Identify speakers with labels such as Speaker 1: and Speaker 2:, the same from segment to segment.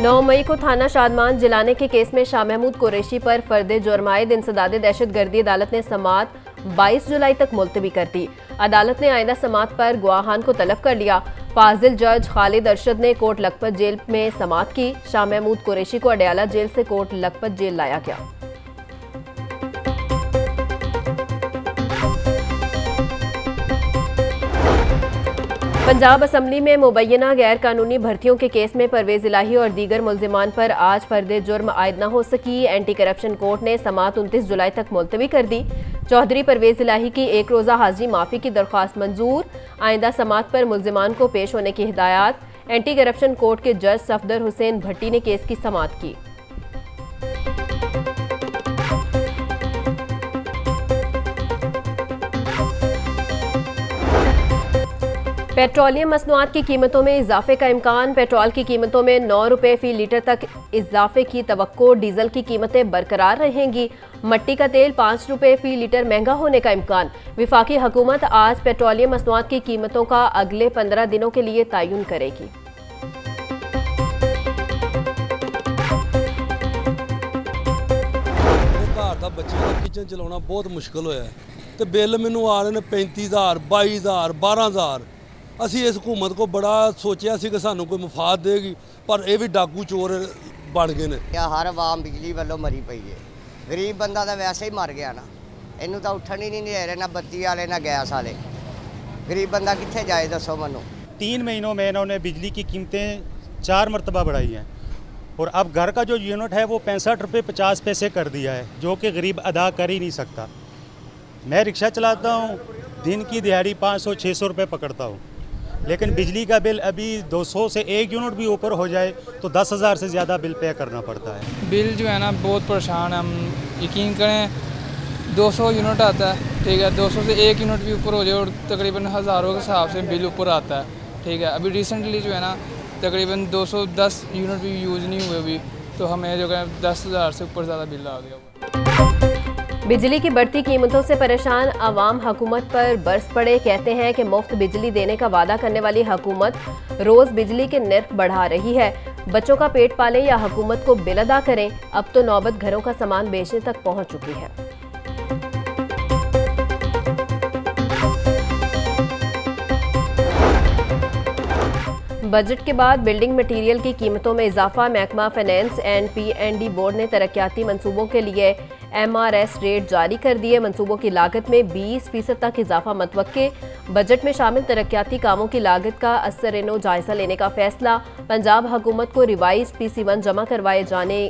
Speaker 1: 9 मई को थाना शादमान जिलाने के केस में शाह महमूद कुरैशी पर फर्द जुर्म आयद इंसदाद दहशतगर्दी अदालत ने समाअत 22 जुलाई तक मुलतवी कर दी। अदालत ने आइंदा समाअत पर गवाहान को तलब कर लिया। फाजिल जज खालिद अरशद ने कोट लखपत जेल में समाअत की। शाह महमूद कुरैशी को अडयाला जेल से कोट लखपत जेल लाया गया। पंजाब असम्बली में मुबैना गैर कानूनी भर्तियों के केस में परवेज इलाही और दीगर मुल्जिमान पर आज फर्द जुर्म आयद न हो सकी। एंटी करप्शन कोर्ट ने समाअत 29 जुलाई तक मुलतवी कर दी। चौधरी परवेज इलाही की एक रोज़ा हाजिरी माफ़ी की दरख्वास्त मंजूर। आइंदा समाअत पर मुल्जिमान को पेश होने की हिदायत। एंटी करप्शन कोर्ट के जज सफदर हुसैन भट्टी ने केस की समाअत की। पेट्रोलियम मसनूआत की कीमतों में इजाफे का इम्कान। पेट्रोल की कीमतों में 9 रुपये फी लीटर तक इजाफे की तवक्को। डीजल की कीमतें बरकरार रहेंगी। मट्टी का तेल 5 रुपये फी लीटर महंगा होने का इम्कान। वफाकी हुकूमत आज पेट्रोलियम मसनूआत की कीमतों का अगले 15 दिनों के लिए तयन करेगी।
Speaker 2: बच्चे का किचन चलाना बहुत मुश्किल होया तो बिल मैनू आ रहे हैं 35,000 22,000 12,000। असी इस हुकूमत को बड़ा सोचा सी कि सानू कोई मुफाद देगी पर यह भी डाकू चोर बन गए ने।
Speaker 3: हर आवाम बिजली वालों मरी पई है। गरीब बंदा तो वैसे ही मर गया ना, इनू तो उठन ही नहीं दे रहे, ना बत्ती वाले ना गैस वाले। गरीब बंदा कित्थे जाए दसो मनु।
Speaker 4: 3 महीनों में इन्होंने बिजली की कीमतें 4 मरतबा बढ़ाई हैं और अब घर का जो यूनिट है वो 65 रुपये 50 पैसे कर दिया है, जो कि गरीब अदा कर ही नहीं सकता। मैं रिक्शा चलाता हूँ, दिन की दिहाड़ी 500-600 रुपये पकड़ता हूँ, लेकिन बिजली का बिल अभी 200 से 1 यूनिट भी ऊपर हो जाए तो 10,000 से ज़्यादा बिल पे करना पड़ता है।
Speaker 5: बिल जो है ना बहुत परेशान है। हम यकीन करें 200 यूनिट आता है, ठीक है, 200 से 1 यूनिट भी ऊपर हो जाए और तकरीबन हज़ारों के हिसाब से बिल ऊपर आता है, ठीक है। अभी रिसेंटली जो है ना तकरीबन 210 यूनिट भी यूज़ नहीं हुए अभी, तो हमें जो है 10,000 से ऊपर ज़्यादा बिल आ गया।
Speaker 1: बिजली की बढ़ती कीमतों से परेशान अवाम हुकूमत पर बरस पड़े। कहते हैं कि मुफ्त बिजली देने का वादा करने वाली हुकूमत रोज़ बिजली के निर्ख बढ़ा रही है। बच्चों का पेट पालें या हुकूमत को बिल अदा करें, अब तो नौबत घरों का सामान बेचने तक पहुंच चुकी है। बजट के बाद बिल्डिंग मटीरियल की कीमतों में इजाफा। महकमा फाइनेंस एंड P&D बोर्ड ने तरक्याती मंसूबों के लिए MRS रेट जारी कर दिए। मंसूबों की लागत में 20% तक इजाफा मतवक्के। बजट में शामिल तरक्याती कामों की लागत का असर-ए-नो जायजा लेने का फैसला। पंजाब हुकूमत को रिवाइज PC1 जमा करवाए जाने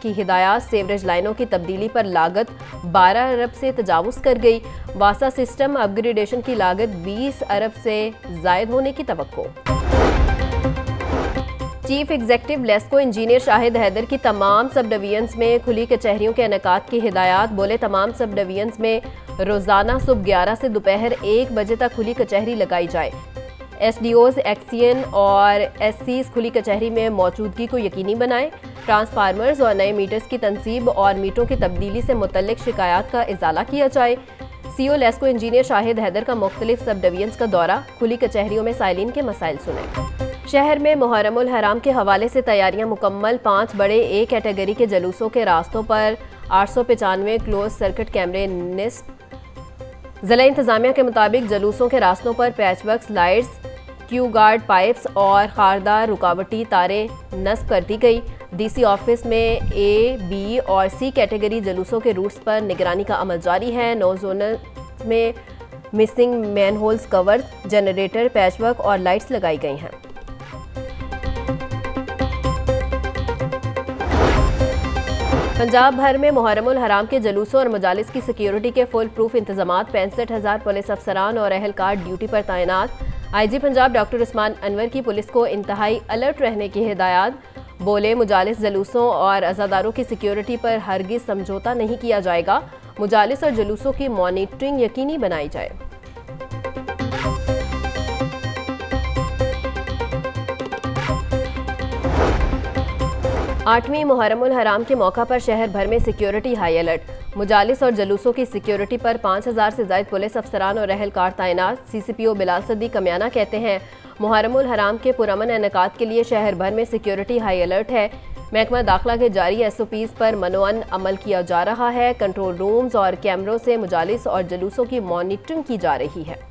Speaker 1: की हिदायत। सेवरेज लाइनों की तब्दीली पर लागत 12 अरब से तजावुज़ कर गई। वासा सिस्टम अपग्रेडेशन की लागत 20 अरब से जायद होने की तवक्को। Chief executive LESCO engineer Shahid Haider की तमाम सब डिवीजन्स में खुली कचहरियों के इनेकात की हिदायत। बोले तमाम सब डिवीजन्स में रोज़ाना सुबह 11 से दोपहर 1 बजे तक खुली कचहरी लगाई जाए। SDOs, एक्सियन और SCs खुली कचहरी में मौजूदगी को यकीनी बनाएं। ट्रांसफार्मर्स और नए मीटर्स की तनसीब और मीटरों की तब्दीली से मुतल्लिक शिकायत का इजाला किया जाए। CO लेस्को इंजीनियर शाहिद हैदर का मुख्तलिफ सब डिवीजन्स का दौरा। खुली कचहरियों में साइलिन के मसाइल सुने। शहर में मुहर्रम उल हराम के हवाले से तैयारियां मुकम्मल। 5 बड़े A कैटेगरी के जलूसों के रास्तों पर 895 क्लोज सर्किट कैमरे निस्ब। ज़िला इंतज़ामिया के मुताबिक जलूसों के रास्तों पर patchwork lights, Q guard pipes और खारदार रुकावटी तारें नस्ब कर दी गई। DC ऑफिस में A, B और C कैटेगरी जलूसों के रूट्स पर निगरानी का अमल जारी है। 9 जोनल में missing manholes cover, generator, patchwork और लाइट्स लगाई गई हैं। पंजाब भर में मुहर्रम उल हराम के जलूसों और मजालिस की सिक्योरिटी के फुल प्रूफ इंतजामात। 65,000 पुलिस अफसरान और अहलकार ड्यूटी पर तैनात। IG पंजाब डॉक्टर उस्मान अनवर की पुलिस को इंतहाई अलर्ट रहने की हिदायत। बोले मुजालिस जलूसों और अज़ादारों की सिक्योरिटी पर हरगिज़ समझौता नहीं किया जाएगा। मुजालिस और जलूसों की मॉनिटरिंग यकीनी बनाई जाए। 8वीं मुहर्रम उल हराम के मौका पर शहर भर में सिक्योरिटी हाई अलर्ट। मुजालिस और जलूसों की सिक्योरिटी पर 5000 से ज़ायद पुलिस अफसरान और अहलकार तैनात। CCPO बिलाल सद्दीक कमियाना कहते हैं मुहर्रमुल हराम के पुरअमन इनेकाद के लिए शहर भर में सिक्योरिटी हाई अलर्ट है। महकमा दाखिला के जारी SOPs पर मनोअन अमल किया जा रहा है। कंट्रोल रूम्स और कैमरों से मुजालिस और जलूसों की मॉनिटरिंग की जा रही है।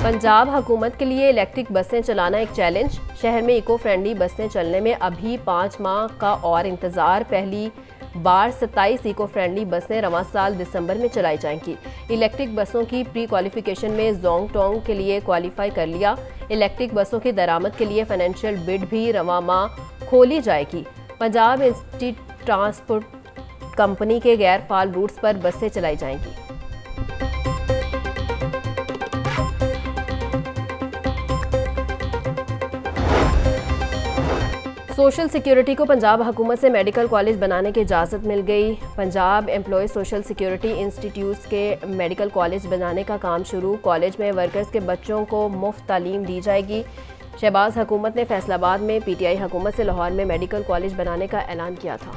Speaker 1: पंजाब हुकूमत के लिए इलेक्ट्रिक बसें चलाना एक चैलेंज। शहर में इको फ्रेंडली बसें चलने में अभी 5 माह का और इंतज़ार। पहली बार 27 इको फ्रेंडली बसें रवां साल दिसंबर में चलाई जाएंगी। इलेक्ट्रिक बसों की प्री क्वालिफिकेशन में जोंग टोंग के लिए क्वालिफाई कर लिया। इलेक्ट्रिक बसों की दरामद के लिए फाइनेंशियल बिड भी रवां माह खोली जाएगी। पंजाब इंस्टीट्यूट ट्रांसपोर्ट कंपनी के गैर फाल रूट्स पर बसें चलाई जाएंगी। सोशल सिक्योरिटी को पंजाब हुकूमत से मेडिकल कॉलेज बनाने की इजाज़त मिल गई। Punjab employ social security institutes के मेडिकल कॉलेज बनाने का काम शुरू। कॉलेज में वर्कर्स के बच्चों को मुफ्त तालीम दी जाएगी। शहबाज हुकूमत ने फैसलाबाद में PTI हुकूमत से लाहौर में मेडिकल कॉलेज बनाने का ऐलान किया था।